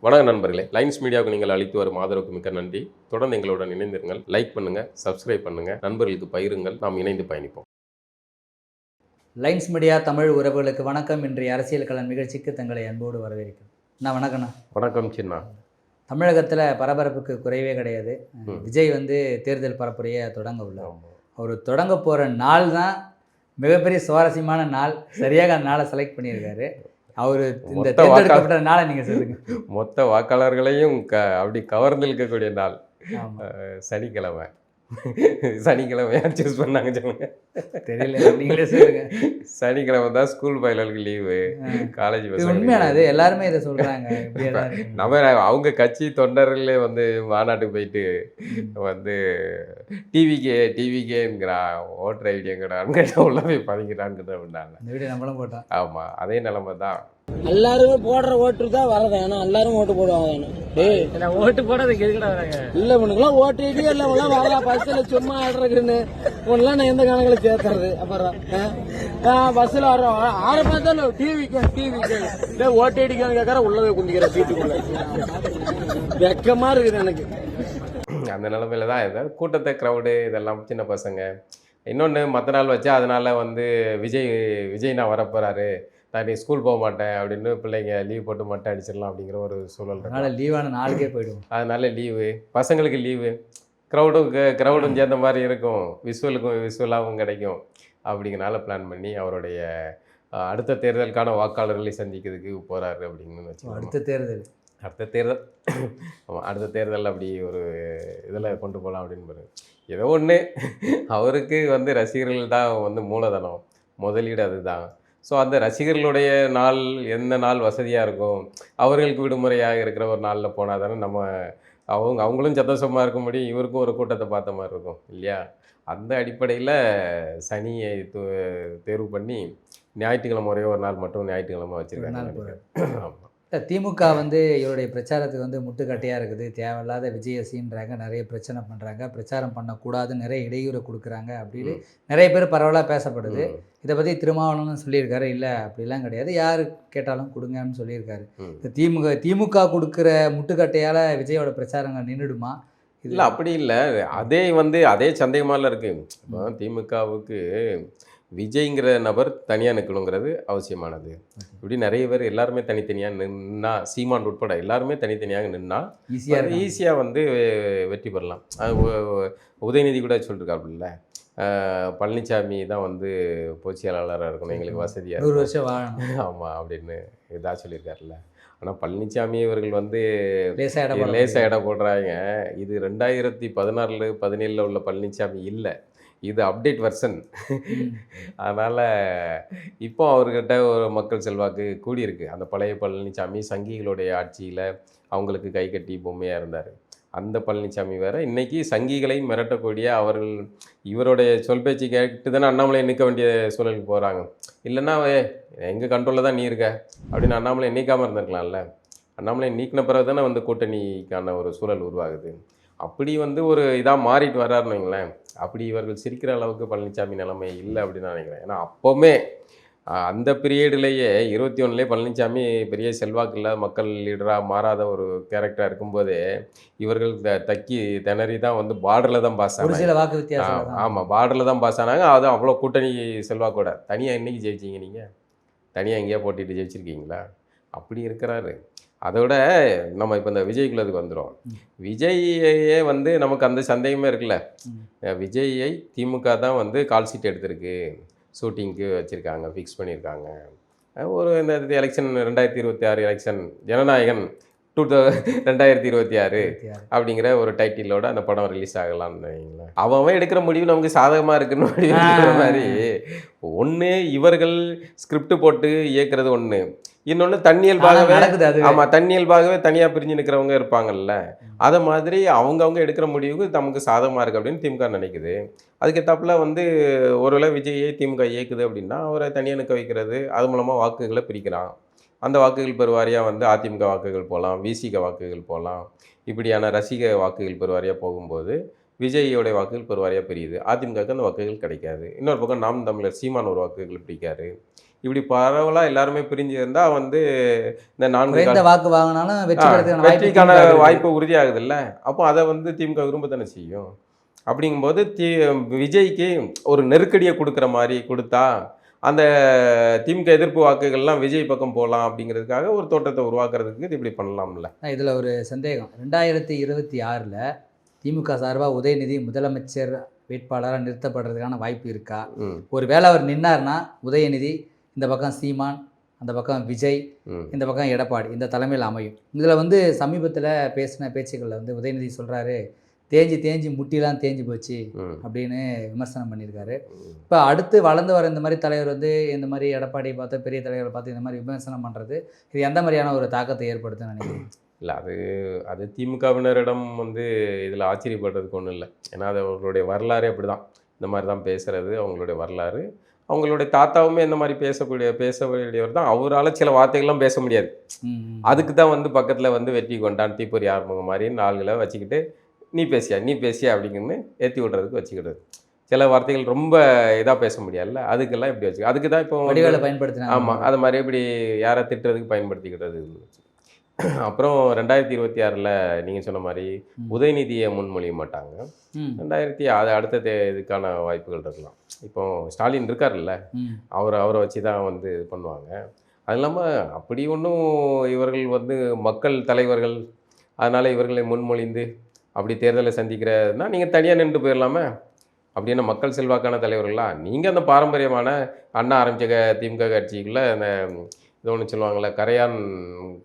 வணக்கம் நண்பர்களே, லைன்ஸ் மீடியாவுக்கு நீங்கள் அளித்து வரும் ஆதரவுக்கு மிக்க நன்றி. தொடர்ந்து எங்களுடன் இணைந்திருங்கள். லைக் பண்ணுங்க, சப்ஸ்கிரைப் பண்ணுங்க, நண்பர்களுக்கு பகிருங்கள். நாம் இணைந்து பயணிப்போம். லைன்ஸ் மீடியா தமிழ் உறவுகளுக்கு வணக்கம். இன்றைய அரசியல் களம் நிகழ்ச்சிக்கு தங்களை அன்போடு வரவேற்கிறேன். வணக்கண்ணா. வணக்கம் சின்னா. தமிழகத்தில் பரபரப்புக்கு குறைவே கிடையாது. விஜய் தேர்தல் பரப்புரையை தொடங்க உள்ளார். அவர் தொடங்க போகிற நாள் தான் மிகப்பெரிய சுவாரஸ்யமான நாள். சரியாக அந்த நாளை செலக்ட் பண்ணியிருக்காரு. அவர் இந்த தேர்ந்தெடுக்கப்பட்ட நாளை நீங்கள் சொல்லுங்க. மொத்த வாக்காளர்களையும் அப்படி கவர்ந்து இழுக்கக்கூடிய நாள் சனிக்கிழமை. சனிக்கிழமை யார் சூஸ் பண்ணாங்க சொல்லுங்க? தெரியல, நீங்களே சொல்லுங்க. சனிக்கிழமை தான் ஸ்கூல் பயிலர்களுக்கு லீவு, காலேஜ் உண்மையான அது எல்லாருமே இதை சொல்றாங்க. நம்ம அவங்க கட்சி தொண்டர்களே மாநாட்டுக்கு போயிட்டு டிவிகேங்கிறான், ஓட்டர் ஐடியாங்கிறான்னு கேட்டால் உள்ள போய் பதிக்கிறான்னு அப்படின்னாங்க. நம்மளும் போட்டோம். ஆமா, அதே நிலைமை தான். எல்லாருமே போடுற ஓட்டு தான் வரது. ஏன்னா எல்லாரும் ஓட்டு போடுவாங்க. ஓட்டு போடுறதுக்கு எதுக்கடா வராங்க? இல்ல உனக்குலாம் ஓட்டு ஐடியா இல்ல, உனலாம் வரல பஸ்ல சும்மா ஆடுறதுன்னு உனலாம் நான் எந்த கணக்குல சேர்த்துறது. அப்புறம் பஸ்ல வர்றோம் ஆட பார்த்தா டிவிக்கு ஓட்டு ஐடிக்கான்னு கேட்கற உள்ளவே குந்திக்கிற சீட்டுக்குள்ள வெக்கமா இருக்குது எனக்கு. அந்த நிலைமையில தான் ஏதாவது கூட்டத்தை க்ரௌடு இதெல்லாம் சின்ன பசங்க. இன்னொன்று மற்ற நாள் வச்சா அதனால விஜய் நான் வரப்போறாரு, நான் நீ ஸ்கூல் போக மாட்டேன் அப்படின்னு பிள்ளைங்க லீவ் போட்டு மட்டும் அடிச்சிடலாம் அப்படிங்கிற ஒரு சூழல். அதனால் லீவான நாளுக்கே போய்டும். அதனால லீவு, பசங்களுக்கு லீவு, க்ரௌடும் சேர்ந்த மாதிரி இருக்கும், விசுவலாகவும் கிடைக்கும். அப்படிங்கிறனால பிளான் பண்ணி அவருடைய அடுத்த தேர்தலுக்கான வாக்காளர்களை சந்திக்கிறதுக்கு போகிறாரு அப்படின்னு வச்சுக்கோங்க. அடுத்த தேர்தல் அப்படி ஒரு இதில் கொண்டு போகலாம் அப்படின்னு ஏதோ ஒன்று. அவருக்கு ரசிகர்கள் தான் மூலதனம், முதலீடு அதுதான். ஸோ அந்த ரசிகர்களுடைய நாள் எந்த நாள் வசதியாக இருக்கும், அவர்களுக்கு விடுமுறையாக இருக்கிற ஒரு நாளில் போனால் தானே அவங்களும் சந்தோஷமாக இருக்க முடியும், இவருக்கும் ஒரு கூட்டத்தை பார்த்த மாதிரி இருக்கும் இல்லையா? அந்த அடிப்படையில் சனியை தேர்வு பண்ணி ஞாயிற்றுக்கிழமை ஒரே ஒரு நாள் மட்டும் ஞாயிற்றுக்கிழமை வச்சுருக்காங்க. ஆமாம். திமுக இவருடைய பிரச்சாரத்துக்கு முட்டுக்கட்டையாக இருக்குது. தேவையில்லாத விஜயசின்றாங்க, நிறைய பிரச்சனை பண்ணுறாங்க, பிரச்சாரம் பண்ணக்கூடாதுன்னு நிறைய இடையூறு கொடுக்குறாங்க அப்படின்னு நிறைய பேர் பரவலாக பேசப்படுது. இதை பற்றி திருமாவளவனும் சொல்லியிருக்காரு, இல்லை அப்படிலாம் கிடையாது, யார் கேட்டாலும் கொடுங்கன்னு சொல்லியிருக்காரு. திமுக கொடுக்குற முட்டுக்கட்டையால் விஜயோட பிரச்சாரங்கள் நின்றுடுமா? இல்லை, அப்படி இல்லை. அதே சந்தேகமால இருக்குது. இப்போ திமுகவுக்கு விஜய்ங்கிற நபர் தனியாக நிற்கணுங்கிறது அவசியமானது. இப்படி நிறைய பேர் எல்லாருமே தனித்தனியாக நின்னா, சீமான் உட்பட எல்லாருமே தனித்தனியாக நின்னா ஈஸியாக வெற்றி பெறலாம். உதயநிதி கூட சொல்லியிருக்காப்புல, பழனிசாமி தான் பொதுச் செயலாளராக இருக்கணும், எங்களுக்கு வசதியாக 100 வருஷம் வாழணும், ஆமாம் அப்படின்னு இதாக சொல்லியிருக்காருல்ல. ஆனால் பழனிசாமி இவர்கள் லேசாக இடம் போடுறாங்க. இது 2016-17 உள்ள பழனிசாமி இல்லை, இது அப்டேட் வெர்ஷன். அதனால் இப்போ அவர்கிட்ட ஒரு மக்கள் செல்வாக்கு கூடியிருக்கு. அந்த பழைய பழனிசாமி சங்கிகளுடைய ஆட்சியில் அவங்களுக்கு கை கட்டி பொம்மையாக இருந்தார். அந்த பழனிசாமி வேறு. இன்றைக்கி சங்கிகளை மிரட்டக்கூடிய அவர்கள் இவருடைய சொல் பேச்சு கேட்டு தானே அண்ணாமலை நிற்க வேண்டிய சூழலுக்கு போகிறாங்க. இல்லைன்னா எங்கள் கண்ட்ரோலில் தான் நீ இருக்க அப்படின்னு அண்ணாமலை நீக்காமல் இருந்திருக்கலாம்ல. அண்ணாமலை நீக்கின பிறகு தானே கூட்டணிக்கான ஒரு சூழல் உருவாகுது. அப்படி ஒரு இதாக மாறிட்டு வர்றாருன்னு வைங்களேன். அப்படி இவர்கள் சிரிக்கிற அளவுக்கு பழனிசாமி நிலைமை இல்லை அப்படின்னு நான் நினைக்கிறேன். ஏன்னா அப்போவுமே அந்த பீரியட்லேயே 21 பழனிசாமி பெரிய செல்வாக்கு இல்லை, மக்கள் லீடராக மாறாத ஒரு கேரக்டராக இருக்கும்போதே இவர்கள் தக்கி திணறி தான் பார்டரில் தான் பாஸ் ஆனாங்க. ஆமாம், பார்டரில் தான் பாஸ் ஆனாங்க. அது அவ்வளோ கூட்டணி செல்வாக்கூட. தனியாக இன்றைக்கி ஜெயிச்சிங்க, நீங்கள் தனியாக எங்கேயா போட்டிட்டு ஜெயிச்சிருக்கீங்களா? அப்படி இருக்கிறாரு. அதோட நம்ம இப்போ இந்த விஜய்க்குள்ளதுக்கு வந்துடும். விஜய்யே நமக்கு அந்த சந்தேகமே இருக்குல்ல. விஜயை திமுக தான் கால் ஷீட் எடுத்திருக்கு, ஷூட்டிங்க்கு வச்சுருக்காங்க, ஃபிக்ஸ் பண்ணியிருக்காங்க. ஒரு இந்த எலெக்ஷன் 2026 எலெக்ஷன் ஜனநாயகன் 2026 அப்படிங்கிற ஒரு டைட்டிலோட அந்த படம் ரிலீஸ் ஆகலாம்னு வைங்களேன். அவன் எடுக்கிற முடிவு நமக்கு சாதகமாக இருக்குன்னு முடிவு மாதிரி. ஒன்று இவர்கள் ஸ்கிரிப்ட் போட்டு இயக்குறது ஒன்று, இன்னொன்று தன்னியல்பாகவே நடக்குது. ஆமாம், தன்னியல்பாகவே தனியாக பிரிஞ்சு நிற்கிறவங்க இருப்பாங்கல்ல. அதை மாதிரி அவங்கவுங்க எடுக்கிற முடிவுக்கு நமக்கு சாதகமாக இருக்குது அப்படின்னு திமுக நினைக்குது. அதுக்கேற்றாப்புல ஒருவேளை விஜயை திமுக இயக்குது அப்படின்னா அவரை தனியாக நிற்க வைக்கிறது, அது மூலமாக வாக்குகளை பிரிக்கிறான். அந்த வாக்குகள் பெருவாரியாக அதிமுக வாக்குகள் போகலாம், விசிக வாக்குகள் போகலாம். இப்படியான ரசிக வாக்குகள் பெருவாரியாக போகும்போது விஜயோடைய வாக்குகள் பெருவாரியாக பிரியுது. அதிமுகவுக்கு அந்த வாக்குகள் கிடைக்காது. இன்னொரு பக்கம் நாம் தமிழர் சீமான் ஒரு வாக்குகள் பிடிக்காரு. இப்படி பரவலாக எல்லாருமே பிரிஞ்சு இருந்தால் வந்து இந்த 4 குறைந்த வாக்கு வாங்கினாலும் வெற்றி பெறதுக்கான வாய்ப்பு வெற்றிக்கான திமுக க்கு இருக்கு. வாய்ப்பு உறுதியாகுதுல்ல. அப்போ அதை வந்து திமுக விரும்ப தானே செய்யும். அப்படிங்கும்போது விஜய்க்கு ஒரு நெருக்கடியை கொடுக்குற மாதிரி கொடுத்தா அந்த திமுக எதிர்ப்பு வாக்குகள்லாம் விஜய் பக்கம் போகலாம் அப்படிங்கிறதுக்காக ஒரு தோற்றத்தை உருவாக்குறதுக்கு இது இப்படி பண்ணலாம்ல. இதில் ஒரு சந்தேகம், 2026ல் திமுக சார்பாக உதயநிதி முதலமைச்சர் வேட்பாளராக நிறுத்தப்படுறதுக்கான வாய்ப்பு இருக்கா? ம் ஒரு வேளை அவர் நின்னார்னா உதயநிதி, இந்த பக்கம் சீமான், அந்த பக்கம் விஜய், ம் இந்த பக்கம் எடப்பாடி, இந்த தலைமையில் அமையும். இதில் வந்து சமீபத்தில் பேசின பேச்சுக்களில் வந்து உதயநிதி சொல்கிறாரு, தேஞ்சு முட்டிலாம் தேஞ்சு போச்சு ம் அப்படின்னு விமர்சனம் பண்ணியிருக்காரு. ம். இப்போ அடுத்து வளர்ந்து வர இந்த மாதிரி தலைவர் வந்து இந்த மாதிரி எடப்பாடியை பார்த்து, பெரிய தலைவரை பார்த்து இந்த மாதிரி விமர்சனம் பண்ணுறது, இது எந்த மாதிரியான ஒரு தாக்கத்தை ஏற்படுத்துன்னு நினைக்கிறீங்க? இல்லை அது திமுகவினரிடம் வந்து இதில் ஆச்சரியப்படுறதுக்கு ஒன்றும் இல்லை. ஏன்னா அது அவர்களுடைய வரலாறே அப்படி தான். இந்த மாதிரி தான் பேசுகிறது அவங்களுடைய வரலாறு. அவங்களுடைய தாத்தாவுமே இந்த மாதிரி பேச வேண்டியவர் தான். அவரால் சில வார்த்தைகள்லாம் பேச முடியாது. அதுக்கு தான் வந்து பக்கத்தில் வந்து வெற்றி கொண்டான் தீப்பொறி ஆறுமுகம் மாதிரி ஆளுகளை வச்சுக்கிட்டு நீ பேசியா அப்படிங்கன்னு ஏற்றி விடுறதுக்கு வச்சுக்கிடுறது. சில வார்த்தைகள் ரொம்ப இதாக பேச முடியாதுல்ல, அதுக்கெல்லாம் இப்படி வச்சு அதுக்கு தான் இப்போ வடிவேலை பயன்படுத்தினாங்க. ஆமாம், அது மாதிரி இப்படி யாரை திட்டுறதுக்கு பயன்படுத்திக்கிட்டது. அப்புறம் 2026ல் நீங்கள் சொன்ன மாதிரி உதயநிதியை முன்மொழிய மாட்டாங்க. அது அடுத்த இதுக்கான வாய்ப்புகள் இருக்கலாம். இப்போ ஸ்டாலின் இருக்கார்ல, அவரை வச்சு தான் வந்து இது பண்ணுவாங்க. அது இல்லாமல் அப்படி ஒன்றும் இவர்கள் வந்து மக்கள் தலைவர்கள், அதனால் இவர்களை முன்மொழிந்து அப்படி தேர்தலை சந்திக்கிறதுனா நீங்கள் தனியாக நின்று போயிடலாமே. அப்படின்னா மக்கள் செல்வாக்கான தலைவர்களாக நீங்கள் அந்த பாரம்பரியமான அண்ணா ஆரம்பித்த திமுக கட்சிக்குள்ளே அந்த ஏதோ ஒன்று சொல்லுவாங்கள்ல, கரையான்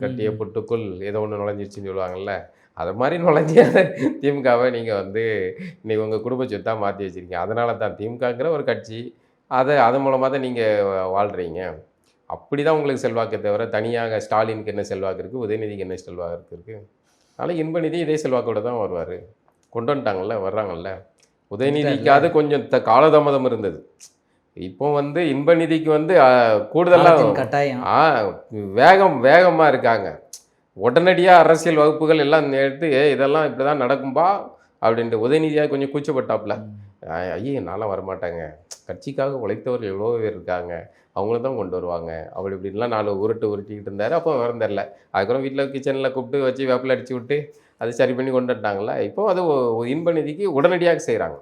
கட்டிய புட்டுக்குள் ஏதோ ஒன்று நுழைஞ்சிருச்சுன்னு சொல்லுவாங்கள்ல, அது மாதிரி நுழைஞ்சி திமுகவை நீங்கள் வந்து இன்னைக்கு உங்கள் குடும்ப சொத்தாக மாற்றி வச்சுருக்கீங்க. அதனால தான் திமுகங்கிற ஒரு கட்சி அது மூலமாக தான் நீங்கள் வாழ்கிறீங்க. அப்படி தான் உங்களுக்கு செல்வாக்கை தவிர தனியாக ஸ்டாலினுக்கு என்ன செல்வாக்கு இருக்குது, உதயநிதிக்கு என்ன செல்வாக்கு இருக்குது. அதனால் இன்பநிதி இதே செல்வாக்கோடு தான் வருவார். கொண்டு வந்துட்டாங்கல்ல, வர்றாங்கல்ல. உதயநிதிக்காவது கொஞ்சம் காலதாமதம் இருந்தது. இப்போ வந்து இன்பநிதிக்கு வந்து கூடுதலாக கட்டாயம் வேகமாக இருக்காங்க. உடனடியாக அரசியல் வகுப்புகள் எல்லாம் எடுத்து இதெல்லாம் இப்படி தான் நடக்கும்பா அப்படின்ட்டு. உதயநிதியாக கொஞ்சம் கூச்சப்பட்டாப்புல, ஐயே நான்லாம் வரமாட்டாங்க, கட்சிக்காக உழைத்தவர்கள் எவ்வளோ பேர் இருக்காங்க, அவங்கள தான் கொண்டு வருவாங்க அப்படி இப்படின்லாம் 4 உருட்டிக்கிட்டு இருந்தார். அப்போ வரந்தில்ல. அதுக்கப்புறம் வீட்டில் கிச்சனில் கூப்பிட்டு வச்சு வேப்பில் அடித்து விட்டு அது சரி பண்ணி கொண்டு வந்துட்டாங்களா. இப்போ அது இன்பநிதிக்கு உடனடியாக செய்கிறாங்க.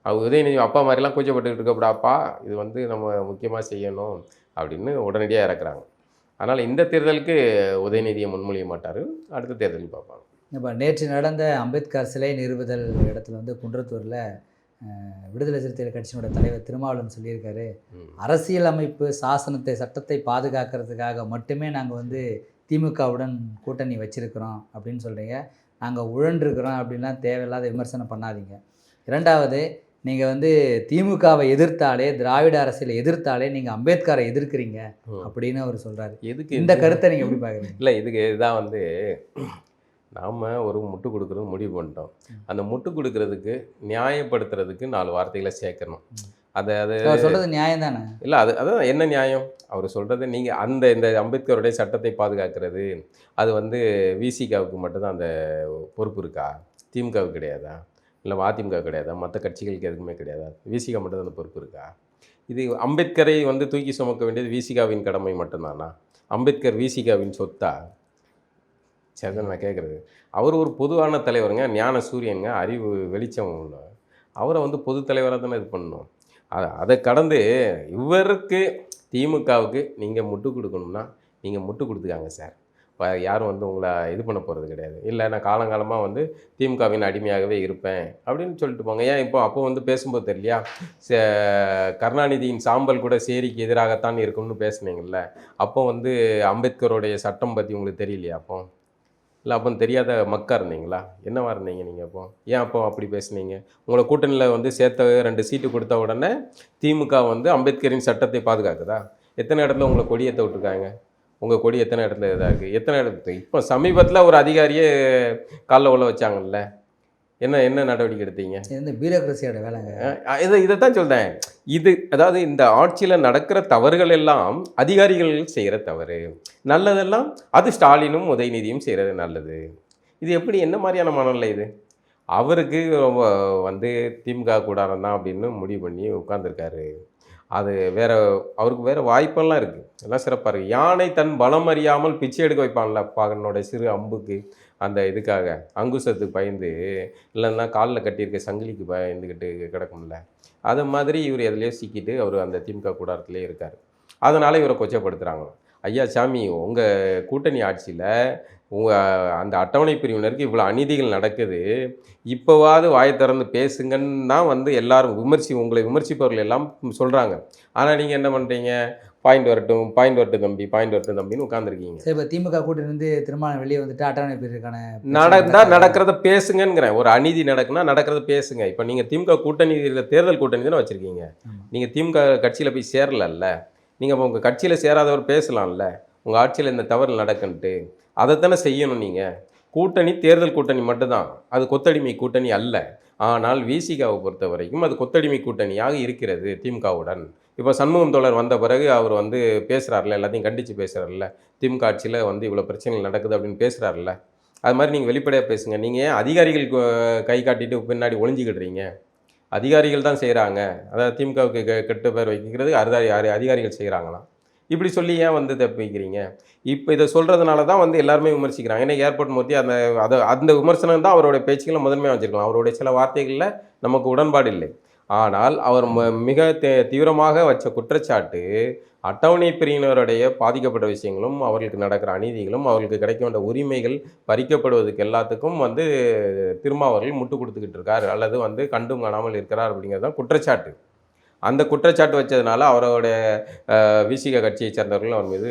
உதயநிதி அப்பா மாதிரிலாம் கூச்சப்பட்டுக்கிட்டு இருக்கக்கூடாப்பா, இது வந்து நம்ம முக்கியமாக செய்யணும் அப்படின்னு உடனடியாக இறக்குறாங்க. அதனால் இந்த தேர்தலுக்கு உதயநிதியை முன்மொழிய மாட்டார், அடுத்த தேர்தலுக்கு பார்ப்பாங்க. இப்போ நேற்று நடந்த அம்பேத்கர் சிலை நிறுவுதல் இடத்துல வந்து குன்றத்தூரில் விடுதலை சிறுத்தைகள் கட்சியினோட தலைவர் திருமாவளவன் சொல்லியிருக்காரு, அரசியல் அமைப்பு சாசனத்தை சட்டத்தை பாதுகாக்கிறதுக்காக மட்டுமே நாங்கள் வந்து திமுகவுடன் கூட்டணி வச்சிருக்கிறோம் அப்படின்னு சொல்கிறீங்க. நாங்கள் உழன்றிருக்கிறோம் அப்படின்லாம் தேவையில்லாத விமர்சனம் பண்ணாதீங்க. இரண்டாவது, நீங்கள் வந்து திமுகவை எதிர்த்தாலே, திராவிட அரசியலை எதிர்த்தாலே நீங்கள் அம்பேத்கரை எதிர்க்கிறீங்க அப்படின்னு அவர் சொல்கிறாரு. எதுக்கு இந்த கருத்தை நீங்கள் எப்படி பார்க்குறீங்க? இல்லை, இதுதான் வந்து நாம் ஒரு முட்டு கொடுக்குறது முடிவு பண்ணிட்டோம். அந்த முட்டு கொடுக்கறதுக்கு நியாயப்படுத்துறதுக்கு 4 வார்த்தைகளை சேர்க்கணும். அது சொல்கிறது நியாயம் தானே? இல்லை, அதான் என்ன நியாயம் அவர் சொல்கிறது? நீங்கள் இந்த அம்பேத்கருடைய சட்டத்தை பாதுகாக்கிறது அது வந்து விசிகாவுக்கு மட்டும்தான் அந்த பொறுப்பு இருக்கா? திமுகவுக்கு கிடையாதா? இல்லை அதிமுக கிடையாதா? மற்ற கட்சிகளுக்கு எதுக்குமே கிடையாதா? விசிகா மட்டும்தான் அந்த பொறுப்பு இருக்கா? இது அம்பேத்கரை வந்து தூக்கி சுமக்க வேண்டியது விசிகாவின் கடமை மட்டும்தானா? அம்பேத்கர் விசிகாவின் சொத்தா? சரிதான் நான் கேட்குறது. அவர் ஒரு பொதுவான தலைவருங்க, ஞான சூரியனுங்க, அறிவு வெளிச்சம் உள்ள. அவரை வந்து பொது தலைவராக தானே இது பண்ணணும். அதை கடந்து இவருக்கு திமுகவுக்கு நீங்கள் முட்டு கொடுக்கணும்னா நீங்கள் முட்டு கொடுத்துக்காங்க சார். இப்போ யாரும் வந்து உங்களை இது பண்ண போகிறது கிடையாது. இல்லை நான் காலங்காலமாக வந்து திமுகவின் அடிமையாகவே இருப்பேன் அப்படின்னு சொல்லிட்டு போங்க. ஏன் அப்போ வந்து பேசும்போது தெரியலையா, கருணாநிதியின் சாம்பல் கூட சேரிக்கு எதிராகத்தான் இருக்கும்னு பேசுனீங்கல்ல, அப்போ வந்து அம்பேத்கருடைய சட்டம் பற்றி உங்களுக்கு தெரியலையா? இல்லை அப்போ தெரியாத மக்கா இருந்தீங்களா? என்னவா இருந்தீங்க நீங்கள்? ஏன் அப்படி பேசுனீங்க? உங்களை கூட்டணியில் வந்து சேர்த்த 2 சீட்டு கொடுத்த உடனே திமுக வந்து அம்பேத்கரின் சட்டத்தை பாதுகாக்குதா? எத்தனை இடத்துல உங்களை கொடியேற்ற விட்டுருக்காங்க? உங்கள் கொடி எத்தனை இடத்துல இதாக இருக்குது? எத்தனை இடத்துல இப்போ சமீபத்தில் ஒரு அதிகாரியே காலில் உள்ள வச்சாங்கல்ல, என்ன நடவடிக்கை எடுத்தீங்க? இந்த பியூரோக்ரஸியோட வேலைங்க. இதைத்தான் சொல்கிறேன். அதாவது இந்த ஆட்சியில் நடக்கிற தவறுகள் எல்லாம் அதிகாரிகள் செய்கிற தவறு, நல்லதெல்லாம் அது ஸ்டாலினும் உதயநிதியும் செய்கிறது நல்லது. இது எப்படி, என்ன மாதிரியான மனநிலை இது? அவருக்கு வந்து திமுக கூடாரம் தான் அப்படின்னு முடிவு பண்ணி உட்காந்துருக்காரு. அது வேற அவருக்கு வேற வாய்ப்பெல்லாம் இருக்குது, எல்லாம் சிறப்பாக இருக்குது. யானை தன் பலம் அறியாமல் பிச்சை எடுக்க வைப்பான்ல பாகனோட சிறு அம்புக்கு, அந்த இதுக்காக அங்குசத்துக்கு பயந்து, இல்லைன்னா காலில் கட்டியிருக்க சங்கிலிக்கு பயந்துக்கிட்டு கிடக்கும்ல, அது மாதிரி இவர் எதுலேயோ சிக்கிட்டு அவர் அந்த திமுக கூடாரத்திலே இருக்கார். அதனால் இவரை கொச்சப்படுத்துகிறாங்க. ஐயா சாமி, உங்கள் கூட்டணி ஆட்சியில் அந்த அட்டவணை பிரிவினருக்கு இவ்வளோ அநீதிகள் நடக்குது, இப்போவாவது வாயை திறந்து பேசுங்கன்னு தான் எல்லாரும் உங்களை விமர்சிப்பவர்கள் எல்லாம் சொல்கிறாங்க. ஆனால் நீங்கள் என்ன பண்ணுறீங்க? பாயிண்ட் வரட்டும் தம்பின்னு உட்காந்துருக்கீங்க. சரி, இப்போ திமுக கூட்டணி இருந்து திருமாவளவன் வெளியே வந்துட்டு அட்டவணை பிரிவுக்கான நடக்கிறத பேசுங்கிறேன். ஒரு அநீதி நடக்குன்னா நடக்கிறத பேசுங்க. இப்போ நீங்கள் திமுக கூட்டணி தேர்தல் கூட்டணி தானே வச்சுருக்கீங்க. நீங்கள் திமுக கட்சியில் போய் சேரலல்ல, நீங்கள் உங்கள் கட்சியில் சேராதவர் பேசலாம்ல, உங்கள் ஆட்சியில் இந்த தவறு நடக்குன்ட்டு. அதைத்தானே செய்யணும். நீங்கள் கூட்டணி தேர்தல் கூட்டணி மட்டும்தான், அது கொத்தடிமை கூட்டணி அல்ல. ஆனால் விசிகாவை பொறுத்த வரைக்கும் அது கொத்தடிமை கூட்டணியாக இருக்கிறது திமுகவுடன். இப்போ சண்முகம் தோழர் வந்த பிறகு அவர் பேசுகிறார்ல, எல்லாத்தையும் கண்டித்து பேசுகிறார்ல, திமுக ஆட்சியில் இவ்வளோ பிரச்சனைகள் நடக்குது அப்படின்னு பேசுகிறார்ல. அது மாதிரி நீங்கள் வெளிப்படையாக பேசுங்க. நீங்கள் ஏன் அதிகாரிகள் கை காட்டிட்டு பின்னாடி ஒளிஞ்சிக்கிடுறீங்க? அதிகாரிகள் தான் செய்கிறாங்க, அதாவது திமுகவுக்கு கெட்ட பேர் வைக்கிறது அதிகாரிகள் செய்கிறாங்களாம். இப்படி சொல்லி ஏன் தப்பிக்கிறீங்க? இப்போ இதை சொல்கிறதுனால தான் எல்லாருமே விமர்சிக்கிறாங்க. ஏன்னா ஏர்போர்ட் மூர்த்தி அந்த விமர்சனம் தான் அவருடைய பேச்சுக்களை முதன்மையாக வச்சுருக்கலாம். அவருடைய சில வார்த்தைகளில் நமக்கு உடன்பாடு இல்லை. ஆனால் அவர் மிக தீவிரமாக வச்ச குற்றச்சாட்டு அட்டவணை பிரிவினருடைய பாதிக்கப்பட்ட விஷயங்களும், அவர்களுக்கு நடக்கிற அநீதிகளும், அவர்களுக்கு கிடைக்க வேண்டிய உரிமைகள் பறிக்கப்படுவதுக்கு எல்லாத்துக்கும் திருமாவர்கள் முட்டு கொடுத்துக்கிட்டு இருக்கார், அல்லது கண்டும் காணாமல் இருக்கிறார் அப்படிங்கிறது தான் குற்றச்சாட்டு. அந்த குற்றச்சாட்டு வச்சதுனால அவருடைய விசிக கட்சியை சேர்ந்தவர்கள் அவர் மீது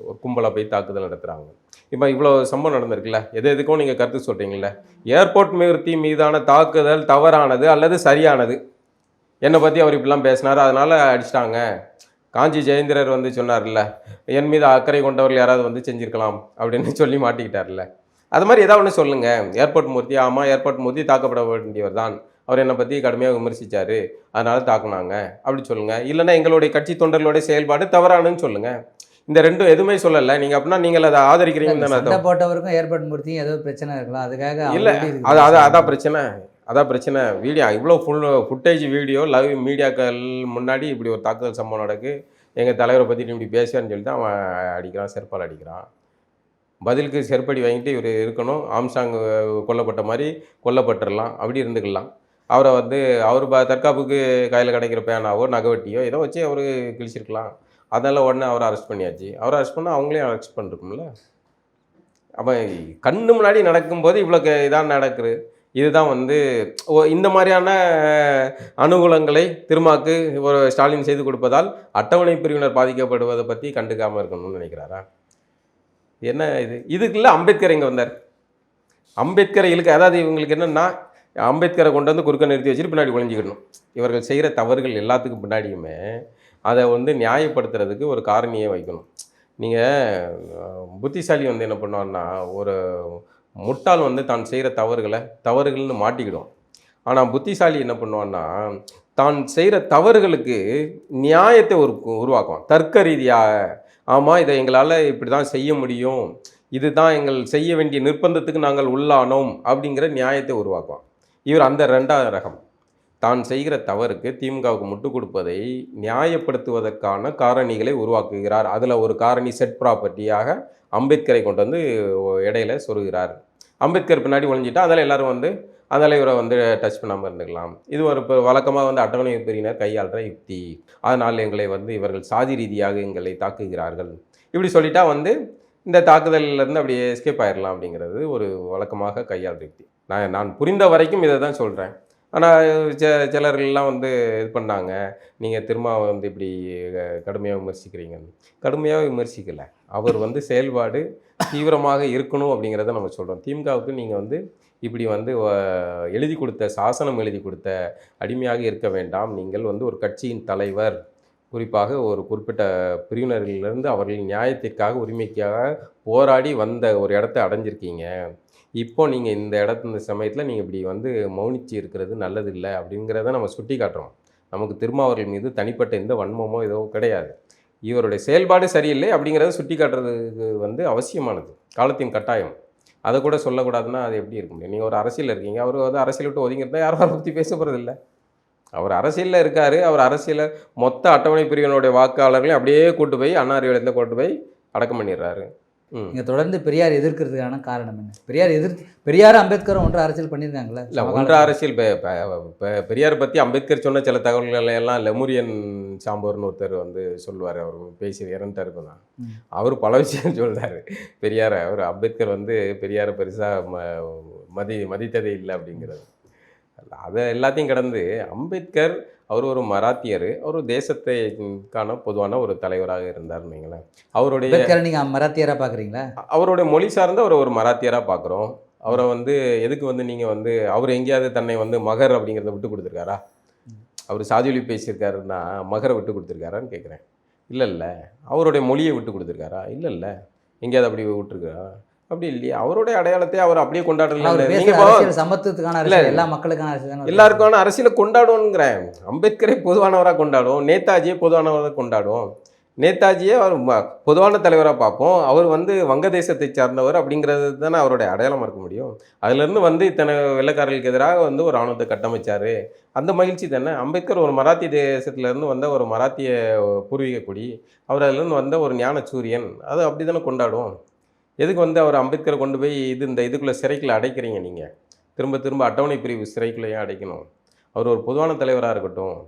ஒரு கும்பலாக போய் தாக்குதல் நடத்துகிறாங்க. இப்போ இவ்வளோ சம்பவம் நடந்திருக்குல்ல, எதுக்கும் நீங்கள் கருத்து சொல்கிறீங்கள. ஏர்போர்ட் மூர்த்தி மீதான தாக்குதல் தவறானது அல்லது சரியானது? என்னை பற்றி அவர் இப்படிலாம் பேசினார், அதனால் அடிச்சிட்டாங்க. காஞ்சி ஜெயேந்திரர் சொன்னார்ல, என் மீது அக்கறை கொண்டவர்கள் யாராவது செஞ்சுருக்கலாம் அப்படின்னு சொல்லி மாட்டிக்கிட்டார்ல. அது மாதிரி ஏதாவது ஒன்று சொல்லுங்கள். ஏர்போர்ட் மூர்த்தி, ஆமாம் ஏர்போர்ட் மூர்த்தி தாக்கப்பட வேண்டியவர் தான், அவர் என்னை பற்றி கடுமையாக விமர்சித்தார், அதனால் தாக்குனாங்க அப்படி சொல்லுங்கள். இல்லைன்னா எங்களுடைய கட்சி தொண்டர்களுடைய செயல்பாடு தவறானதுன்னு சொல்லுங்கள். இந்த ரெண்டும் எதுவுமே சொல்லலை. நீங்கள் அப்படின்னா நீங்கள் அதை ஆதரிக்கிறீங்கன்னு தானே. போட்டவருக்கும் ஏர்போர்ட் மூர்த்தியும் ஏதோ பிரச்சனை இருக்கலாம், அதுக்காக இல்லை. அதான் பிரச்சனை. வீடியோ இவ்வளோ ஃபுட்டேஜ் வீடியோ லைவ் மீடியாக்கள் முன்னாடி இப்படி ஒரு தாக்குதல் சம்பவம் நடக்கு, எங்கள் தலைவரை பற்றி இப்படி பேசுவான்னு சொல்லி தான் அவன் அடிக்கிறான், செருப்பால் அடிக்கிறான். பதிலுக்கு செருப்படி வாங்கிட்டு இவர் இருக்கணும். ஆம்சாங் கொல்லப்பட்ட மாதிரி கொல்லப்பட்டுடலாம், அப்படி இருந்துக்கலாம். அவரை அவர் தற்காப்புக்கு கையில் கிடைக்கிற பேனாவோ நகவட்டியோ ஏதோ வச்சு அவர் கிழிச்சிருக்கலாம். அதனால் உடனே அவரை அரெஸ்ட் பண்ணியாச்சு. அவரை அரெஸ்ட் பண்ணால் அவங்களையும் அரெஸ்ட் பண்ணிருக்கும்ல. அப்போ கண்ணு முன்னாடி நடக்கும்போது இவ்வளோ இதான் நடக்குது. இதுதான் இந்த மாதிரியான அனுகூலங்களை திருமாக்கு ஒரு ஸ்டாலின் செய்து கொடுப்பதால் அட்டவணை பிரிவினர் பாதிக்கப்படுவதை பற்றி கண்டுக்காமல் இருக்கணும்னு நினைக்கிறாரா? என்ன இதுக்குள்ள அம்பேத்கர் இங்கே வந்தார். அம்பேத்கரை அதாவது இவங்களுக்கு என்னென்னா, அம்பேத்கரை கொண்டு குறுக்க நிறுத்தி வச்சுட்டு பின்னாடி ஒழிஞ்சிக்கணும். இவர்கள் செய்கிற தவறுகள் எல்லாத்துக்கும் பின்னாடியுமே அதை நியாயப்படுத்துறதுக்கு ஒரு காரணியை வைக்கணும். நீங்கள் புத்திசாலி என்ன பண்ணுவான்னா, ஒரு முட்டாள் தான் செய்கிற தவறுகள்னு மாட்டிக்கிடும். ஆனால் புத்திசாலி என்ன பண்ணுவான்னா, தான் செய்கிற தவறுகளுக்கு நியாயத்தை உருவாக்குவான். தர்க்க ரீதியாக, ஆமாம் இதை எங்களால் இப்படி தான் செய்ய முடியும், இதுதான் எங்கள் செய்ய வேண்டிய நிர்பந்தத்துக்கு நாங்கள் உள்ளானோம் அப்படிங்கிற நியாயத்தை உருவாக்குவான். இவர் அந்த ரெண்டாவது ரகம். தான் செய்கிற தவறுக்கு திமுகவுக்கு முட்டு கொடுப்பதை நியாயப்படுத்துவதற்கான காரணிகளை உருவாக்குகிறார். அதில் ஒரு காரணி செட் ப்ராப்பர்ட்டியாக அம்பேத்கரை கொண்டு இடையில சொருகிறார். அம்பேத்கர் பின்னாடி ஒழிஞ்சிட்டா அதில் எல்லோரும் அதனால் இவரை டச் பண்ணாமல் இருந்துக்கலாம். இது ஒரு வழக்கமாக அட்டவணை பிரிவினர் கையாளுற யுக்தி. அதனால் எங்களை இவர்கள் சாதி ரீதியாக எங்களை தாக்குகிறார்கள் இப்படி சொல்லிட்டா இந்த தாக்குதலிருந்து அப்படியே எஸ்கேப் ஆயிடலாம் அப்படிங்கிறது ஒரு வழக்கமாக கையாளுற யுக்தி. நான் புரிந்த வரைக்கும் இதை தான் சொல்கிறேன். ஆனால் சிலர்கள்லாம் இது பண்ணாங்க, நீங்கள் திரும்ப இப்படி கடுமையாக விமர்சிக்கிறீங்கன்னு. கடுமையாக விமர்சிக்கலை, அவர் செயல்பாடு தீவிரமாக இருக்கணும் அப்படிங்கிறத நம்ம சொல்கிறோம். திமுகவுக்கு நீங்கள் இப்படி எழுதி கொடுத்த சாசனம் எழுதி கொடுத்த அடிமையாக இருக்க வேண்டாம். நீங்கள் ஒரு கட்சியின் தலைவர், குறிப்பாக ஒரு குறிப்பிட்ட பிரிவினரிலிருந்து அவர்களின் நியாயத்திற்காக உரிமைக்காக போராடி வந்த ஒரு இடத்த அடைஞ்சிருக்கீங்க. இப்போ நீங்கள் இந்த சமயத்தில் நீங்கள் இப்படி மௌனிச்சு இருக்கிறது நல்லதில்லை அப்படிங்கிறத நம்ம சுட்டி காட்டுறோம். நமக்கு திருமாவர்கள் மீது தனிப்பட்ட எந்த வன்மமோ ஏதோ கிடையாது. இவருடைய செயல்பாடு சரியில்லை அப்படிங்கிறத சுட்டி காட்டுறதுக்கு அவசியமானது, காலத்தின் கட்டாயம். அதை கூட சொல்லக்கூடாதுன்னா அது எப்படி இருக்க முடியும்? நீங்கள் ஒரு அரசியல் இருக்கீங்க, அவர் அரசியல் விட்டு ஒதுங்கிருந்தால் யாரும் அதை பற்றி பேச போகிறதில்லை. அவர் அரசியலில் இருக்கார். அவர் அரசியலில் மொத்த அட்டவணை பிரிவினுடைய வாக்காளர்களையும் அப்படியே கூட்டு போய் அண்ணா அறிவாலயத்தில் கொண்டு போய் அடக்கம் பண்ணிடுறாரு. நீங்க தொடர்ந்து பெரியார் எதிர்க்கிறதுக்கான காரணம் என்ன? பெரியார் அம்பேத்கரும் ஒன்று அரசியல் பண்ணியிருக்காங்களே. இல்லை, ஒன்று அரசியல் பெரியார் பற்றி அம்பேத்கர் சொன்ன சில தகவல்களை எல்லாம் லெமுரியன் சாம்பர்னு ஒருத்தர் வந்து சொல்லுவார். அவர் பேசி இறந்துட்டாரு தான். அவர் பல விஷயம் சொல்றாரு பெரியாரை. அவர் அம்பேத்கர் வந்து பெரியாரை பெருசாக மதித்ததே இல்லை அப்படிங்கிறது. அதை எல்லாத்தையும் கடந்து அம்பேத்கர் அவர் ஒரு மராத்தியர். அவர் தேசத்தைக்கான பொதுவான ஒரு தலைவராக இருந்தார்னு வைங்களேன். அவருடைய அம்பேத்கரை நீங்க மராத்தியரா பாக்குறீங்களா? அவருடைய மொழி சார்ந்த ஒரு மராத்தியராக பார்க்குறோம். அவரை வந்து எதுக்கு வந்து நீங்கள் வந்து அவர் எங்கேயாவது தன்னை வந்து மகர் அப்படிங்கிறத விட்டு கொடுத்துருக்காரா? அவர் சாதி ஒலி பேசியிருக்காருன்னா மகரை விட்டு கொடுத்துருக்காரான்னு கேட்குறேன். இல்லை. அவருடைய மொழியை விட்டு கொடுத்துருக்காரா? இல்லை. எங்கேயாவது அப்படி விட்டுருக்காரா? அப்படி இல்லையா? அவருடைய அடையாளத்தை அவர் அப்படியே கொண்டாடல. சமத்துவத்துக்கான அரசியல், எல்லா மக்களுக்கான அரசியல், எல்லாருக்கான அரசியலை கொண்டாடுவோங்கிறேன். அம்பேத்கரை பொதுவானவராக கொண்டாடுவோம், நேதாஜியை பொதுவானவராக கொண்டாடுவோம். நேதாஜியை அவர் பொதுவான தலைவராக பார்ப்போம். அவர் வந்து வங்கதேசத்தை சார்ந்தவர் அப்படிங்கிறது தானே அவருடைய அடையாளமாக இருக்க முடியும். அதுலேருந்து வந்து இத்தனை வெள்ளைக்காரர்களுக்கு எதிராக வந்து ஒரு ஆணுவத்தை கட்டமைச்சார். அந்த மகிழ்ச்சி தானே. அம்பேத்கர் ஒரு மராத்திய தேசத்துலேருந்து வந்த ஒரு மராத்திய பூர்வீக குடி. அவர் அதுலேருந்து வந்த ஒரு ஞான சூரியன். அது அப்படி தானே கொண்டாடுவோம். எதுக்கு வந்து அவர் அம்பேத்கரை கொண்டு போய் இதுக்குள்ளே சிறைக்குள்ளே அடைக்கிறீங்க? நீங்கள் திரும்ப அட்டவணை பிரிவு சிறைக்குள்ளே ஏன் அடைக்கணும்? அவர் ஒரு பொதுவான தலைவராக இருக்கட்டும்,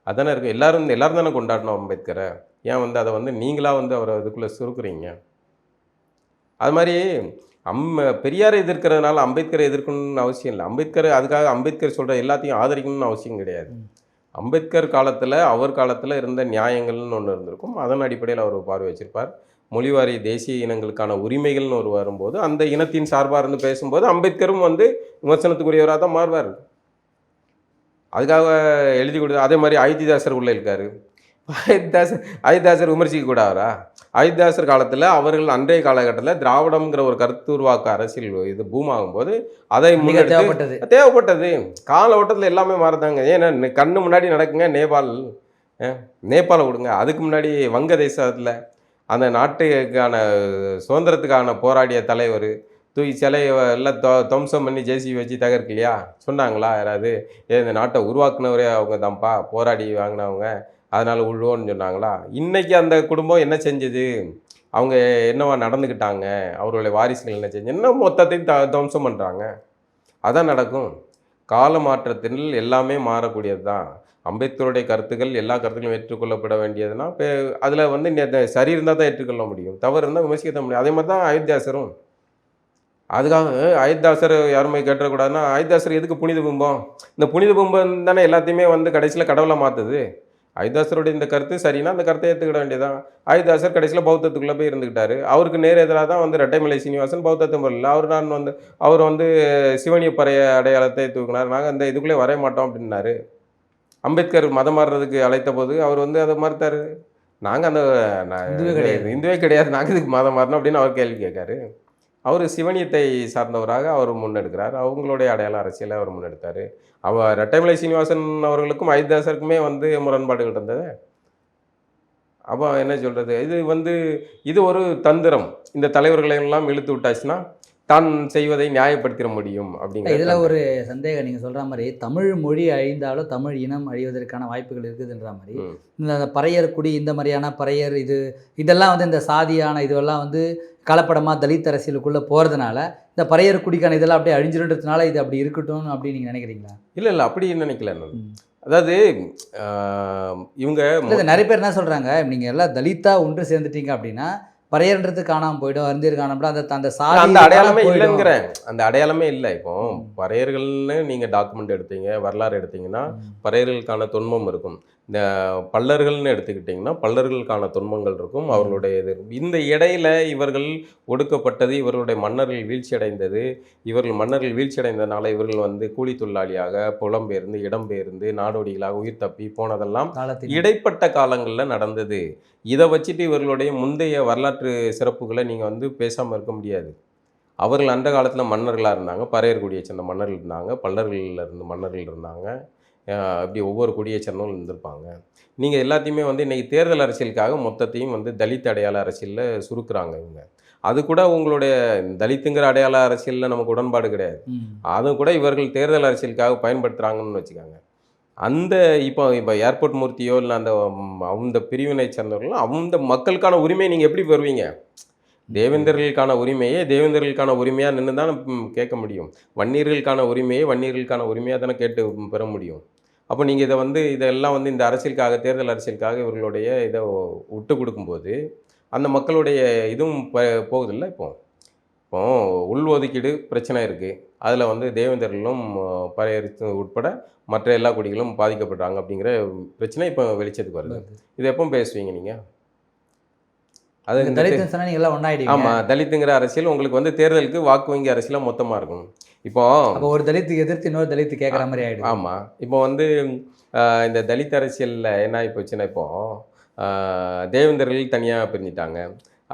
அதானே இருக்கும். எல்லாரும் தானே கொண்டாடணும் அம்பேத்கரை. ஏன் வந்து அதை வந்து நீங்களாக வந்து அவரை இதுக்குள்ளே சுருக்குறீங்க? அது மாதிரி பெரியாரை எதிர்க்கிறதுனால அம்பேத்கரை எதிர்க்கணும்னு அவசியம் இல்லை. அதுக்காக அம்பேத்கர் சொல்கிற எல்லாத்தையும் ஆதரிக்கணும்னு அவசியம் கிடையாது. அம்பேத்கர் காலத்தில் அவர் காலத்தில் இருந்த நியாயங்கள்னு ஒன்று இருந்திருக்கும். அதன் அடிப்படையில் அவர் பார்வை வச்சிருப்பார். மொழிவாரி தேசிய இனங்களுக்கான உரிமைகள்னு ஒரு வரும்போது அந்த இனத்தின் சார்பாக இருந்து பேசும்போது அம்பேத்கரும் வந்து விமர்சனத்துக்குரியவராக தான் மாறுவார். அதுக்காக எழுதி கொடுத்து அதே மாதிரி அயோத்திதாசர் உள்ளே இருக்கார். அயோத்திதாசர் விமர்சிக்கக்கூடாதா? அயோத்திதாசர் காலத்தில் அவர்கள் அன்றைய காலகட்டத்தில் திராவிடம்ங்கிற ஒரு கருத்து உருவாக்க அரசியல் இது பூமாகும்போது அதை தேவைப்பட்டது. கால ஓட்டத்தில் எல்லாமே மாறுதாங்க. ஏன்னா கண்ணு முன்னாடி நடக்குங்க நேபாளை விடுங்க. அதுக்கு முன்னாடி வங்கதேசத்தில் அந்த நாட்டுக்கான சுதந்திரத்துக்கான போராடிய தலைவர் தூக்கி சிலையை எல்லாம் துவம்சம் பண்ணி ஜேசிபி வச்சு தகர்க்கலையா? சொன்னாங்களா யாராவது? இந்த நாட்டை உருவாக்குனவரே அவங்க தான்ப்பா, போராடி வாங்கினவங்க, அதனால் உள்ளோன்னு சொன்னாங்களா? இன்றைக்கி அந்த குடும்பம் என்ன செஞ்சது? அவங்க என்னவா நடந்துக்கிட்டாங்க? அவர்களுடைய வாரிசுகள் என்ன செஞ்சு என்ன மொத்தத்தையும் துவம்சம் பண்ணுறாங்க. அதான் நடக்கும். கால மாற்றத்தில் எல்லாமே மாறக்கூடியது தான். அம்பேத்கருடைய கருத்துக்கள் எல்லா கருத்துக்களும் ஏற்றுக்கொள்ளப்பட வேண்டியதுன்னா இப்போ அதில் வந்து சரி இருந்தால் தான் ஏற்றுக்கொள்ள முடியும், தவறு இருந்தால் விமர்சிக்க முடியும். அதே மாதிரி தான் அயோத்திதாசரும். அதுக்காக அயோத்திதாசர் யாருமே கேட்டக்கூடாதுன்னா அயோத்திதாசர் எதுக்கு புனித பிம்பம்? இந்த புனித பிம்பம் தானே எல்லாத்தையுமே வந்து கடைசியில் கடவுளை மாற்றுது. அயோத்திதாசருடைய இந்த கருத்து சரின்னா அந்த கருத்தை ஏற்றுக்கிட வேண்டியதான். அயோத்திதாசர் கடைசியில் பௌத்தத்துக்குள்ளே போய் இருந்துக்கிட்டாரு. அவருக்கு நேர் எதிராக தான் வந்து ரெட்டைமலை சீனிவாசன் பௌத்தத்தை வரல. அவர் வந்து சிவனிய பறைய அடையாளத்தை தூக்கினார். நாங்கள் அந்த இதுக்குள்ளே வரைய மாட்டோம் அப்படின்னாரு. அம்பேத்கர் மதம் மாறுறதுக்கு அழைத்த போது அவர் வந்து அதை மறுத்தார். நாங்கள் அந்த இந்துவே கிடையாது, நாங்கள் இதுக்கு மதம் மாறணும் அப்படின்னு அவர் கேள்வி கேட்காரு. அவர் சிவனியத்தை சார்ந்தவராக அவர் முன்னெடுக்கிறார். அவங்களுடைய அடையாள அரசியலை அவர் முன்னெடுத்தார். ரெட்டைமலை சீனிவாசன் அவர்களுக்கும் அயோத்திதாசருக்குமே வந்து முரண்பாடுகள் இருந்தது. அப்போ என்ன சொல்கிறது? இது ஒரு தந்திரம். இந்த தலைவர்களை எல்லாம் இழுத்து விட்டாச்சுன்னா தான் செய்வதை நியாயப்படுத்திட முடியும் அப்படிங்கிற. இதில் ஒரு சந்தேகம், நீங்கள் சொல்கிற மாதிரி தமிழ் மொழி அழிந்தாலும் தமிழ் இனம் அழிவதற்கான வாய்ப்புகள் இருக்குதுன்ற மாதிரி இந்த பறையர் குடி, இந்த மாதிரியான பறையர் இதெல்லாம் வந்து இந்த சாதியான இதுவெல்லாம் வந்து கலப்படமாக தலித் அரசியலுக்குள்ளே போகிறதுனால இந்த பறையர் குடிக்கான இதெல்லாம் அப்படியே அழிஞ்சிருன்றதுனால இது அப்படி இருக்கட்டும் அப்படின்னு நீங்கள் நினைக்கிறீங்களா? இல்லை அப்படி நினைக்கல நான். அதாவது இவங்க நிறைய பேர் என்ன சொல்கிறாங்க, நீங்கள் எல்லாம் தலித்தா ஒன்று சேர்ந்துட்டீங்க அப்படின்னா பறையர்ன்றது காணாமல் போயிடும், அருந்தியர் காணாமல் அந்த அடையாளமே இல்லைங்கிறேன். அந்த அடையாளமே இல்லை. இப்போ பறையர்கள்னு நீங்கள் டாக்குமெண்ட் எடுத்தீங்க, வரலாறு எடுத்தீங்கன்னா பறையர்களுக்கான தொன்மம் இருக்கும். இந்த பல்லர்கள்னு எடுத்துக்கிட்டிங்கன்னா பல்லர்களுக்கான தொன்மங்கள் இருக்கும், அவர்களுடைய இது. இந்த இடையில இவர்கள் ஒடுக்கப்பட்டது, இவர்களுடைய மன்னர்கள் வீழ்ச்சி அடைந்தது. இவர்கள் மன்னர்கள் வீழ்ச்சி அடைந்ததுனால இவர்கள் வந்து கூலி தொழிலாளியாக புலம்பெயர்ந்து இடம்பெயர்ந்து நாடோடிகளாக உயிர் தப்பி போனதெல்லாம் இடைப்பட்ட காலங்களில் நடந்தது. இதை வச்சுட்டு இவர்களுடைய முந்தைய வரலாற்று சிறப்புகளை நீங்கள் வந்து பேசாமல் இருக்க முடியாது. அவர்கள் அந்த காலத்தில் மன்னர்களாக இருந்தாங்க, பறையர் குடியை சேர்ந்த மன்னர்கள் இருந்தாங்க, பல்லர்களில் இருந்து மன்னர்கள் இருந்தாங்க, அப்படி ஒவ்வொரு குடியை சேர்ந்தவங்களும் இருந்திருப்பாங்க. நீங்கள் எல்லாத்தையுமே வந்து இன்றைக்கி தேர்தல் அரசியலுக்காக மொத்தத்தையும் வந்து தலித் அடையாள அரசியலில் சுருக்குறாங்க இவங்க. அது கூட உங்களுடைய தலித்துங்கிற அடையாள அரசியலில் நமக்கு உடன்பாடு கிடையாது. அதுவும் கூட இவர்கள் தேர்தல் அரசியலுக்காக பயன்படுத்துகிறாங்கன்னு வச்சுக்காங்க. அந்த இப்போ ஏர்போர்ட் மூர்த்தியோ இல்லை அந்த பிரிவினை சேர்ந்தவர்களும் அந்த மக்களுக்கான உரிமையை நீங்கள் எப்படி பெறுவீங்க? தேவேந்தர்களுக்கான உரிமையை தேவேந்தர்களுக்கான உரிமையாக நின்று தான் கேட்க முடியும். வன்னியர்களுக்கான உரிமையை வன்னியர்களுக்கான உரிமையாக தானே கேட்டு பெற முடியும். அப்போ நீங்கள் இதெல்லாம் இந்த அரசியலுக்காக, தேர்தல் அரசியலுக்காக இவர்களுடைய இதை விட்டு கொடுக்கும்போது அந்த மக்களுடைய இதுவும் போகுதில்ல. இப்போ உள்ஒதுக்கீடு பிரச்சனை இருக்குது. அதில் தேவேந்தர்களும் பறையரித்து உட்பட மற்ற எல்லா குடிகளும் பாதிக்கப்படுறாங்க அப்படிங்கிற பிரச்சனை இப்போ வெளிச்சத்துக்கு வருது. இது எப்போ பேசுவீங்க நீங்கள்? அது தலித் சொன்னா நீங்க எல்லாம் ஒண்ணாயிடுவீங்க. ஆமாம், தலித்துங்கிற அரசியல் உங்களுக்கு தேர்தலுக்கு வாக்கு வங்கி அரசியலாக மொத்தமாக இருக்கும். இப்போ ஒரு தலித்துக்கு எதிர்த்து இன்னொரு தலித்து கேட்குற மாதிரி ஆகிடும். ஆமாம், இப்போ இந்த தலித் அரசியலில் என்ன ஆகி போச்சுன்னா, இப்போ தேவேந்தர்கள் தனியாக பிரிஞ்சிட்டாங்க,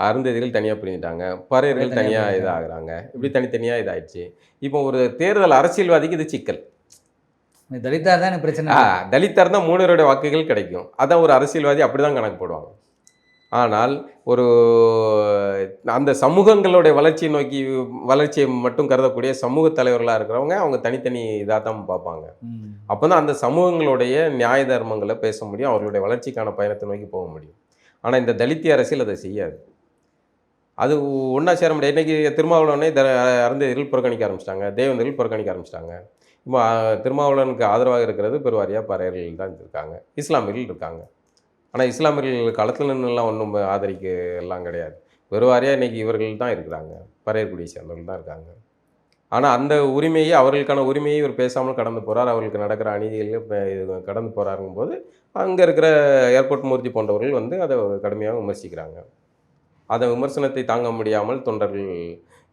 அருந்ததிகள் தனியாக பிரிஞ்சிட்டாங்க, பறையர்கள் தனியாக இதாகிறாங்க. இப்படி தனித்தனியாக இதாகிடுச்சு. இப்போ ஒரு தேர்தல் அரசியல்வாதிக்கு இது சிக்கல். தலித்தா தான் எனக்கு பிரச்சனை. தலித்தா இருந்தால் 3 வாக்குகள் கிடைக்கும். அதான் ஒரு அரசியல்வாதி அப்படி தான் கணக்கு போடுவாங்க. ஆனால் அந்த சமூகங்களுடைய வளர்ச்சியை மட்டும் கருதக்கூடிய சமூக தலைவர்களாக இருக்கிறவங்க அவங்க தனித்தனி இதாக தான் பார்ப்பாங்க. அப்போ தான் அந்த சமூகங்களுடைய நியாய தர்மங்களை பேச முடியும், அவர்களுடைய வளர்ச்சிக்கான பயணத்தை நோக்கி போக முடியும். ஆனால் இந்த தலித்திய அரசியல் அதை செய்யாது. அது ஒன்றா சேர முடியாது. இன்றைக்கி திருமாவளவனை அருந்ததிகள் புறக்கணிக்க ஆரம்பிச்சிட்டாங்க, தேவேந்தர்கள் புறக்கணிக்க ஆரம்பிச்சிட்டாங்க. இப்போ திருமாவளவனுக்கு ஆதரவாக இருக்கிறது பெருவாரியாக பறையர்கள் தான் இருக்காங்க, இஸ்லாமியர்கள் இருக்காங்க. ஆனால் இஸ்லாமியர்கள் களத்தில் நின்றுலாம் ஒன்றும் ஆதரிக்க எல்லாம் கிடையாது. பெருவாரியாக இன்றைக்கி இவர்கள் தான் இருக்கிறாங்க, பறையர்குடியை சேர்ந்தவர்கள் தான் இருக்காங்க. ஆனால் அந்த உரிமையை, அவர்களுக்கான உரிமையை இவர் பேசாமல் கடந்து போகிறார். அவர்களுக்கு நடக்கிற அநீதிகளில் கடந்து போகிறாருங்கும் போது அங்கே இருக்கிற ஏர்போர்ட் மூர்த்தி போன்றவர்கள் அதை கடுமையாக விமர்சிக்கிறாங்க. அதை விமர்சனத்தை தாங்க முடியாமல் தொண்டர்கள்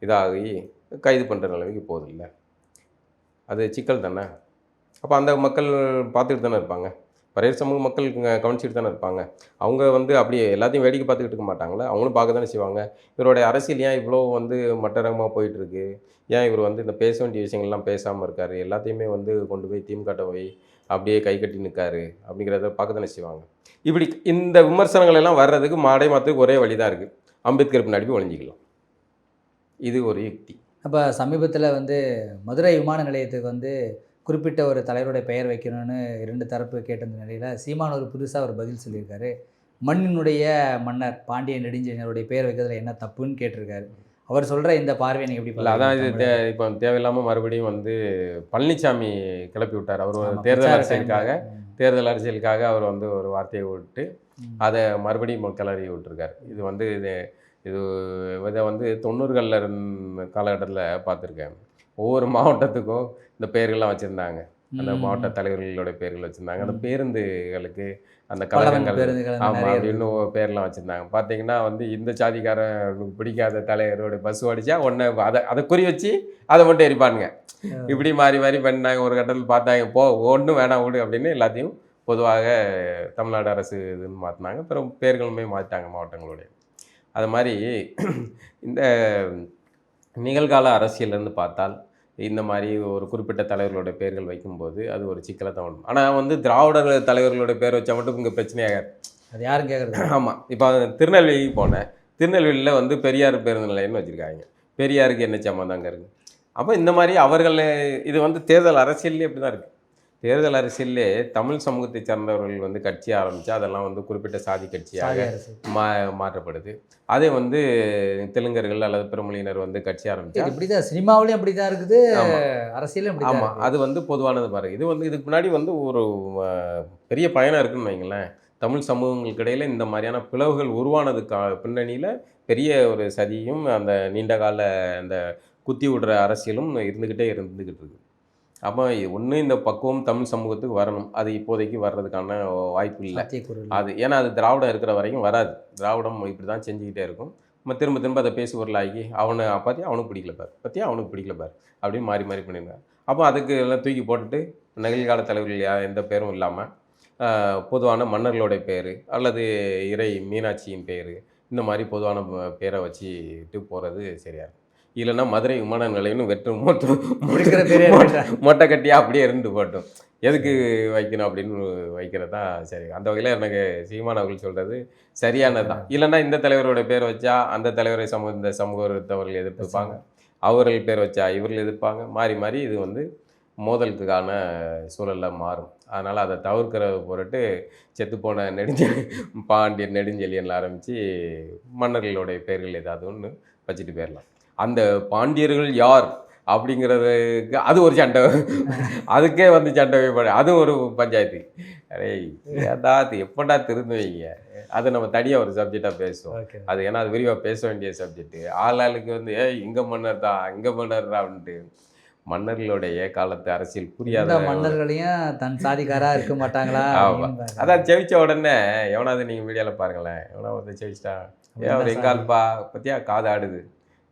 இதாகி கைது பண்ணுற நிலைமைக்கு போதில்லை. அது சிக்கல் தானே. அப்போ அந்த மக்கள் பார்த்துக்கிட்டு தானே இருப்பாங்க, பறையர் சமூக மக்கள் கவனிச்சுட்டு தானே இருப்பாங்க. அவங்க அப்படியே எல்லாத்தையும் வேடிக்கை பார்த்துக்கிட்டு இருக்க மாட்டாங்களே, அவங்களும் பார்க்க தானே செய்வாங்க. இவருடைய அரசியல் ஏன் இவ்வளோ மட்டரகமாக போயிட்டுருக்கு, ஏன் இவர் இந்த பேச வேண்டிய விஷயங்கள்லாம் பேசாமல் இருக்கார், எல்லாத்தையுமே கொண்டு போய் திமுக போய் அப்படியே கை கட்டி நிற்காரு அப்படிங்கிறத பார்க்க தானே செய்வாங்க. இப்படி இந்த விமர்சனங்கள் எல்லாம் வர்றதுக்கு மாற்றுக்கு ஒரே வழி தான் இருக்குது, அம்பேத்கர் பின்னாடி போய் ஒழிஞ்சிக்கலாம். இது ஒரு யுக்தி. அப்போ சமீபத்தில் மதுரை விமான நிலையத்துக்கு குறிப்பிட்ட ஒரு தலைவருடைய பெயர் வைக்கணும்னு 2 தரப்பு கேட்டிருந்த நிலையில் சீமான் ஒரு புதுசாக ஒரு பதில் சொல்லியிருக்காரு. மண்ணினுடைய மன்னர் பாண்டிய நெடுஞ்செழியனுடைய பெயர் வைக்கிறதுல என்ன தப்புன்னு கேட்டிருக்காரு. அவர் சொல்கிற இந்த பார்வையை நீங்கள் எப்படி? இல்லை, அதான் இது இப்போ தேவையில்லாமல் மறுபடியும் பழனிசாமி கிளப்பி விட்டார். அவர் தேர்தல் அரசியலுக்காக அவர் ஒரு வார்த்தையை விட்டு அதை மறுபடியும் கிளறி விட்டுருக்கார். இது இதை 90களில் காலகட்டத்தில் பார்த்துருக்கேன். ஒவ்வொரு மாவட்டத்துக்கும் இந்த பெயர்கள்லாம் வச்சுருந்தாங்க, அந்த மாவட்ட தலைவர்களோட பேர்கள் வச்சுருந்தாங்க. அந்த பேருந்துகளுக்கு அந்த கழகங்கள் ஆமாம் அப்படின்னு பேர்லாம் வச்சுருந்தாங்க. பார்த்தீங்கன்னா இந்த ஜாதிக்காரனுக்கு பிடிக்காத தலைவரோட பஸ் ஓடிச்சா ஒன்று அதை குறி வச்சு அதை மட்டும் எரிப்பானுங்க. இப்படி மாறி மாறி பண்ணாங்க. ஒரு கட்டத்தில் பார்த்தாங்க, ஒன்றும் வேணாம் விடு அப்படின்னு எல்லாத்தையும் பொதுவாக தமிழ்நாடு அரசு இதுன்னு மாற்றினாங்க. அப்புறம் பேர்களுமே மாற்றிட்டாங்க மாவட்டங்களுடைய. அது மாதிரி இந்த நிகழ்கால அரசியல்லேருந்து பார்த்தால் இந்த மாதிரி ஒரு குறிப்பிட்ட தலைவர்களோட பேர்கள் வைக்கும்போது அது ஒரு சிக்கலை தான் வரும். ஆனால் திராவிடர் தலைவர்களோட பேர் வச்சா மட்டும் இங்கே பிரச்சனையாகாது. அது யாரும் கேட்குறது? ஆமாம், இப்போ திருநெல்வேலிக்கு போனேன். திருநெல்வேலியில் பெரியார் பேருந்து நிலையம்னு வச்சுருக்காங்க. பெரியாருக்கு என்ன சம்மந்தம் அங்கே இருக்குது? அப்போ இந்த மாதிரி அவர்கள் இது தேர்தல் அரசியல்லே இப்படி தான் இருக்குது. தேர்தல் அரசியல்லே தமிழ் சமூகத்தை சார்ந்தவர்கள் கட்சி ஆரம்பித்தா அதெல்லாம் குறிப்பிட்ட சாதி கட்சியாக மாற்றப்படுது. அதே தெலுங்கர்கள் அல்லது பெருமொழியினர் கட்சி ஆரம்பித்தா இப்படி தான் சினிமாவிலையும் அப்படி தான் இருக்குது, அரசியலும். ஆமாம், அது பொதுவானது பாருங்கள். இதுக்கு முன்னாடி ஒரு பெரிய பயணம் இருக்குன்னு வைங்களேன். தமிழ் சமூகங்களுக்கு இடையில் இந்த மாதிரியான பிளவுகள் உருவானதுக்கு பின்னணியில் பெரிய ஒரு சதியும் அந்த நீண்டகால அந்த குத்தி விடுற அரசியலும் இருந்துக்கிட்டு இருக்குது. அப்போ ஒன்று இந்த பக்குவம் தமிழ் சமூகத்துக்கு வரணும். அது இப்போதைக்கு வர்றதுக்கான வாய்ப்பு இல்லை. அது ஏன்னா அது திராவிடம் இருக்கிற வரைக்கும் வராது. திராவிடம் இப்படி தான் செஞ்சுக்கிட்டே இருக்கும். நம்ம திரும்ப திரும்ப அதை பேசி பொருளாகி அவனுக்கு பிடிக்கல பார், அவனுக்கு பிடிக்கல பார் அப்படின்னு மாறி மாறி பண்ணிடுவாங்க. அப்போ அதுக்கு எல்லாம் தூக்கி போட்டுட்டு நிகழ்கால தலைவர்கள் எந்த பேரும் இல்லாமல் பொதுவான மன்னர்களுடைய பேர் அல்லது இறை மீனாட்சியின் பேர் இந்த மாதிரி பொதுவான பேரை வச்சுட்டு போகிறது சரியாக இருக்கும். இல்லைன்னா மதுரை விமான நிலையம்னு மொட்டை கட்டியாக அப்படியே இருந்து போட்டோம். எதுக்கு வைக்கணும் அப்படின்னு வைக்கிறது தான் சரி. அந்த வகையில் எனக்கு சீமான் அவர்கள் சொல்கிறது சரியானது தான். இல்லைன்னா இந்த தலைவரோட பேர் வச்சா அந்த தலைவரை இந்த சமூகத்தவர்கள் எதிர்ப்பாங்க, அவர்கள் பேர் வச்சா இவர்கள் எதிர்ப்பாங்க. மாறி மாறி இது மோதலுக்கான சூழலில் மாறும். அதனால் அதை தவிர்க்கிற பொருட்டு செத்துப்போன பாண்டியன் நெடுஞ்செழியன்ல ஆரம்பித்து மன்னர்களுடைய பெயர்கள் ஏதாவது ஒன்று வச்சுட்டு போயிடலாம். அந்த பாண்டியர்கள் யார் அப்படிங்கிறதுக்கு அது ஒரு சண்டை, அதுக்கே வந்து சண்டை வைப்பாடு, அது ஒரு பஞ்சாயத்து. அரே ஏதாவது எப்படா திருந்துவீங்க, அதை நம்ம தனியாக ஒரு சப்ஜெக்டாக பேசுவோம். ஓகே. அது ஏன்னா அது விரிவாக பேச வேண்டிய சப்ஜெக்ட்டு. ஆளாளுக்கு வந்து இங்கே மன்னர் தான் இங்கே மன்னர் தான் அப்படின்ட்டு மன்னர்களுடைய காலத்து அரசியல் புரியாத எந்த மன்னர்களையும் தன் சாதிக்காரா இருக்க மாட்டாங்களா ஆமா. அப்படின்னு அதான் செவிச்ச உடனே எவனாவது நீங்கள் மீடியாவில் பாருங்களேன், எவனா வந்து செவிச்சிட்டா அவர் எங்க ஆள்பா பத்தியா காது ஆடுது,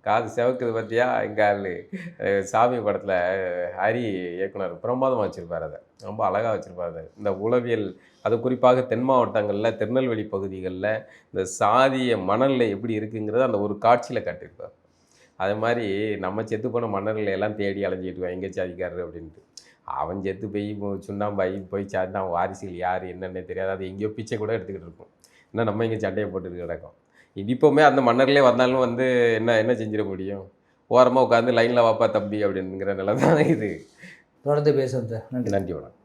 காது செவக்குது பத்தியா எங்க ஆளு. சாமி படத்தில் ஹரி இயக்குனர் பிரமாதமாக வச்சுருப்பார், அதை ரொம்ப அழகாக வச்சுருப்பார். அதை இந்த உளவியல், அது குறிப்பாக தென் மாவட்டங்களில் திருநெல்வேலி பகுதிகளில் இந்த சாதிய மணலில் எப்படி இருக்குங்கிறத அந்த ஒரு காட்சியில் காட்டியிருப்பார். அது மாதிரி நம்ம செத்து போன மன்னர்களை எல்லாம் தேடி அலைஞ்சிட்டு எங்கே சாதிக்காரரு அப்படின்ட்டு. அவன் செத்து போய் சுண்ணாம்பாயி போய் சார்ந்து அவன் வாரிசுகள் யார் என்னென்ன தெரியாது, அது எங்கேயோ பிச்சை கூட எடுத்துக்கிட்டு இருக்கும். இன்னும் நம்ம இங்கே சண்டையை போட்டுட்டு கிடக்கும். இப்போவுமே அந்த மன்னர்களே வந்தாலும் வந்து என்ன செஞ்சிட முடியும், ஓரமாக உட்காந்து லைனில் வாப்பா தம்பி அப்படிங்கிற நிலை தான் இது. தொடர்ந்து பேசுவோம் சார். நன்றி. நன்றி வணக்கம்.